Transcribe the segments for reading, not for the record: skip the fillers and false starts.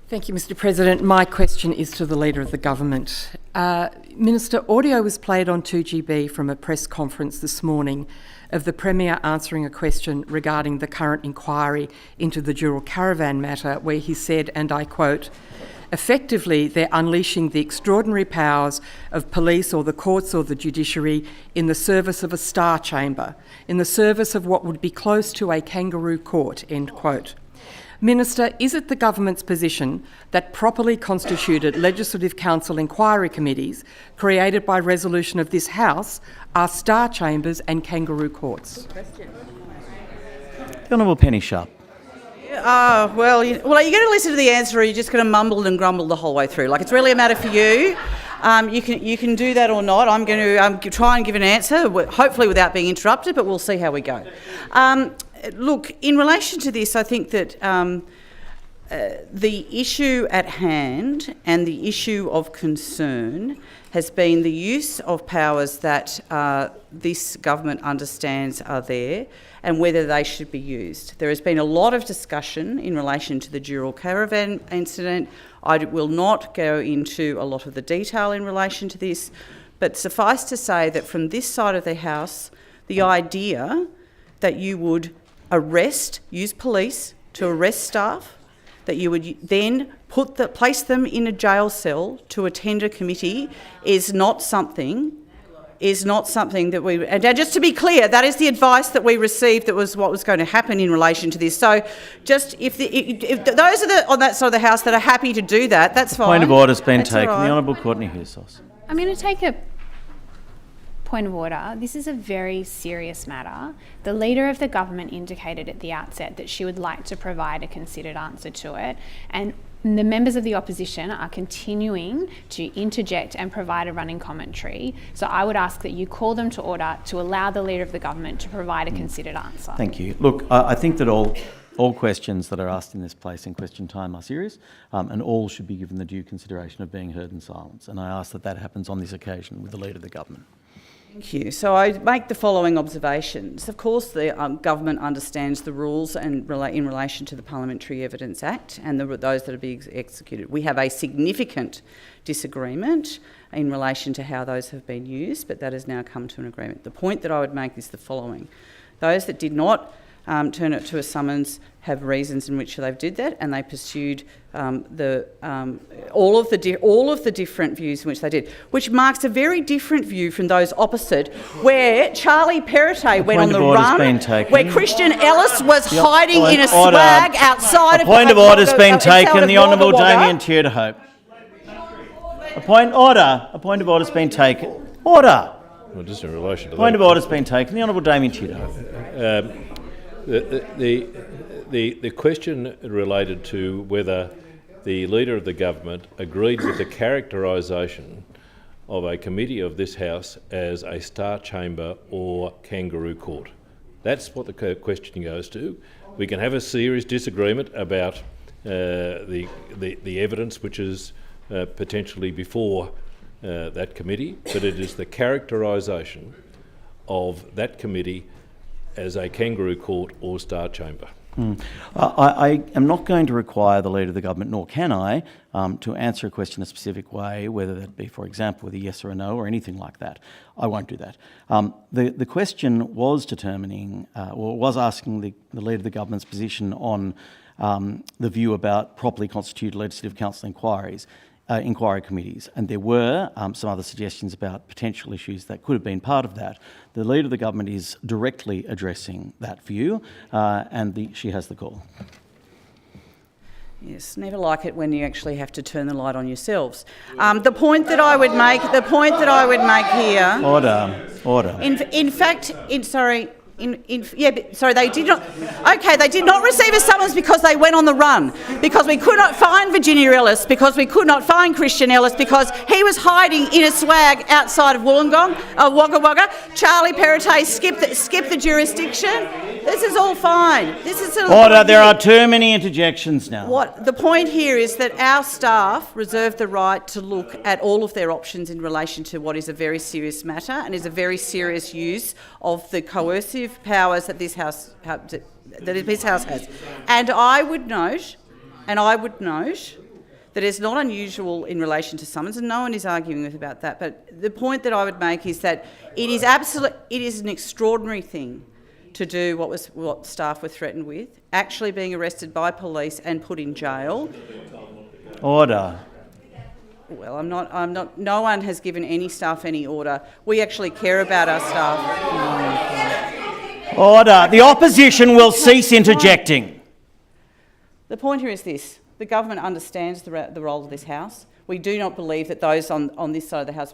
Thank you, Mr President. My question is to the Leader of the Government. Minister, audio was played on 2GB from a press conference this morning of the Premier answering a question regarding the current inquiry into the Dural Caravan matter, where he said, and I quote, "Effectively, they're unleashing the extraordinary powers of police or the courts or the judiciary in the service of a star chamber, in the service of what would be close to a kangaroo court," end quote. Minister, is it the government's position that properly constituted Legislative Council inquiry committees created by resolution of this House are star chambers and kangaroo courts? The Honourable Penny Sharp. Well, you're going to listen to the answer, or you're just going to mumble and grumble the whole way through. Like, it's really a matter for you. You can do that or not. I'm going to try and give an answer, hopefully without being interrupted, but we'll see how we go. Look, in relation to this, I think that the issue at hand and the issue of concern has been the use of powers that this government understands are there and whether they should be used. There has been a lot of discussion in relation to the Dural Caravan incident. I will not go into a lot of the detail in relation to this, but suffice to say that from this side of the House, the idea that you would use police to arrest staff, that you would then place them in a jail cell to attend a committee is not something that we... And just to be clear, that is the advice that we received, that was what was going to happen in relation to this. So just if those are on that side of the House that are happy to do that, that's fine. Point of order has been taken. Right. The Honourable Courtney Houssos. I'm going to take a point of order. This is a very serious matter. The Leader of the Government indicated at the outset that she would like to provide a considered answer to it, and the members of the opposition are continuing to interject and provide a running commentary. So I would ask that you call them to order to allow the Leader of the Government to provide a considered answer. Thank you. Look, I think that all questions that are asked in this place in question time are serious, and all should be given the due consideration of being heard in silence. And I ask that that happens on this occasion with the Leader of the Government. Thank you. So I make the following observations. Of course, the government understands the rules and in relation to the Parliamentary Evidence Act and those that are being executed. We have a significant disagreement in relation to how those have been used, but that has now come to an agreement. The point that I would make is the following. Those that did not turn it to a summons have reasons in which they've did that, and they pursued all of the different views in which they did, which marks a very different view from those opposite, where Charlie Perrottet went on the run, where Christian Ellis was hiding in a swag outside of... Point of order has been taken. The Honourable Damien Tudorhope. A point of order has been taken. Order. Well, just in relation to point of order has been taken. The Honourable Damien Tudorhope. The question related to whether the Leader of the Government agreed with the characterisation of a committee of this House as a star chamber or kangaroo court. That's what the question goes to. We can have a serious disagreement about the evidence which is potentially before that committee, but it is the characterisation of that committee as a kangaroo court or star chamber. I am not going to require the Leader of the Government, nor can I, to answer a question a specific way, whether that be, for example, with a yes or a no or anything like that. I won't do that. The question was was asking the Leader of the Government's position on the view about properly constituted Legislative Council inquiry committees, and there were some other suggestions about potential issues that could have been part of that. The Leader of the Government is directly addressing that view, and she has the call. Yes, never like it when you actually have to turn the light on yourselves. The point that I would make here... Order. They did not. Okay, they did not receive a summons because they went on the run. Because we could not find Virginia Ellis. Because we could not find Christian Ellis. Because he was hiding in a swag outside of Wagga Wagga. Charlie Perrottet skipped the jurisdiction. This is all fine. Order. There are too many interjections now. The point here is that our staff reserve the right to look at all of their options in relation to what is a very serious matter and is a very serious use of the coercive powers that this House has. And I would note that is not unusual in relation to summons, and no one is arguing with about that. But the point that I would make is that it is an extraordinary thing to do what staff were threatened with, actually being arrested by police and put in jail. Order. Well, I'm not. No one has given any staff any order. We actually care about our staff. Order. The opposition will cease interjecting. The point here is this: the government understands the role of this House. We do not believe that those on this side of the House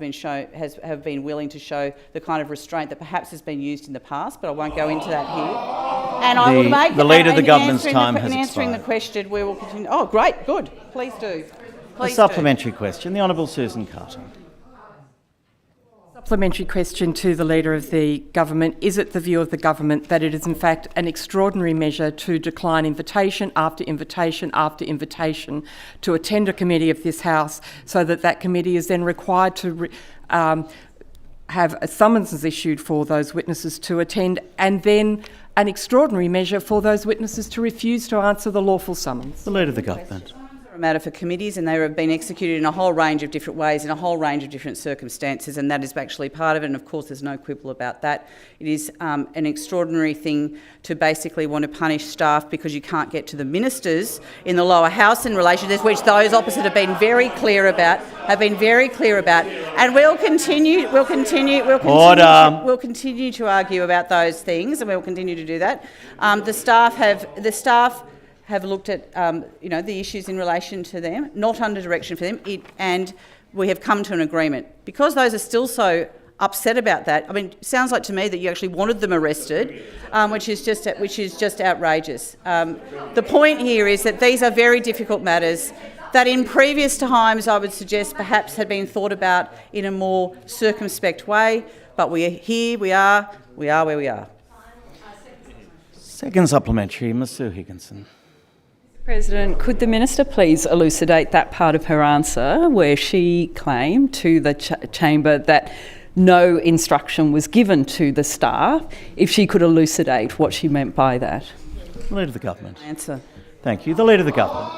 have been willing to show the kind of restraint that perhaps has been used in the past, but I won't go into that here. And I will make the Leader of the Government's time has answering the question, we will continue. Oh, great, good. Please do. A supplementary question. The Honourable Susan Carter. Supplementary question to the Leader of the Government. Is it the view of the Government that it is in fact an extraordinary measure to decline invitation after invitation after invitation to attend a committee of this House, so that that committee is then required to have a summonses issued for those witnesses to attend, and then an extraordinary measure for those witnesses to refuse to answer the lawful summons? The Leader of the Government. A matter for committees, and they have been executed in a whole range of different ways, in a whole range of different circumstances, and that is actually part of it, and of course there's no quibble about that. It is an extraordinary thing to basically want to punish staff because you can't get to the ministers in the lower house in relation to this, which those opposite have been very clear about, and we'll continue to argue about those things, and we'll continue to do that. The staff have looked at the issues in relation to them, not under direction for them, and we have come to an agreement. Because those are still so upset about that, I mean, it sounds like to me that you actually wanted them arrested, which is just outrageous. The point here is that these are very difficult matters that in previous times I would suggest perhaps had been thought about in a more circumspect way, but we are here, we are where we are. Second supplementary, Ms Sue Higginson. President, could the Minister please elucidate that part of her answer where she claimed to the chamber that no instruction was given to the staff, if she could elucidate what she meant by that? The Leader of the Government. Answer. Thank you. The Leader of the Government.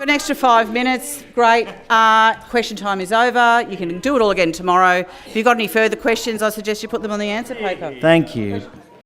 An extra 5 minutes, great. Question time is over. You can do it all again tomorrow. If you've got any further questions, I suggest you put them on the answer paper. Thank you.